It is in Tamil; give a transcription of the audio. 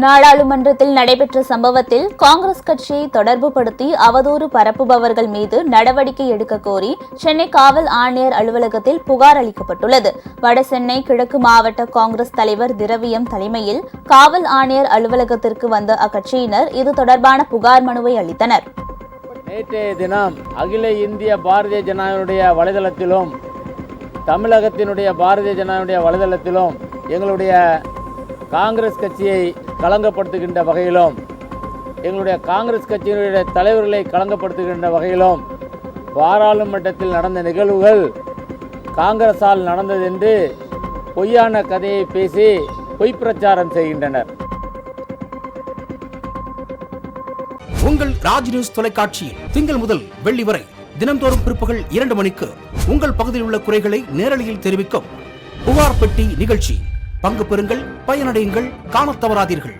நாடாளுமன்றத்தில் நடைபெற்ற சம்பவத்தில் காங்கிரஸ் கட்சியை தொடர்புபடுத்தி அவதூறு பரப்புபவர்கள் மீது நடவடிக்கை எடுக்க கோரி சென்னை காவல் ஆணையர் அலுவலகத்தில் புகார் அளிக்கப்பட்டுள்ளது. வடசென்னை கிழக்கு மாவட்ட காங்கிரஸ் தலைவர் திரவியம் தலைமையில் காவல் ஆணையர் அலுவலகத்திற்கு வந்த அக்கட்சியினர் இது தொடர்பான புகார் மனுவை அளித்தனர். நேற்றைய தினம் அகில இந்திய பாரதிய ஜனதாவுடைய வலைதளத்திலும் தமிழகத்தினுடைய பாரதிய ஜனதாவுடைய வலைதளத்திலும் எங்களுடைய காங்கிரஸ் கட்சியை களங்கப்படுத்துகின்ற வகையிலும் எங்களுடைய காங்கிரஸ் கட்சியினுடைய தலைவர்களை களங்கப்படுத்துகின்ற வகையிலும் பாராளுமன்றத்தில் நடந்த நிகழ்வுகள் காங்கிரஸால் நடந்தது என்று பொய்யான கதையை பேசி பொய் பிரச்சாரம் செய்கின்றனர். உங்கள் ராஜ் நியூஸ் தொலைக்காட்சியில் திங்கள் முதல் வெள்ளி வரை தினந்தோறும் பிற்பகல் 2 மணிக்கு உங்கள் பகுதியில் உள்ள குறைகளை நேரலையில் தெரிவிக்கும் புகார் பெட்டி நிகழ்ச்சி. பங்கு பெறுங்கள், பயனடையுங்கள், காணத் தவறாதீர்கள்.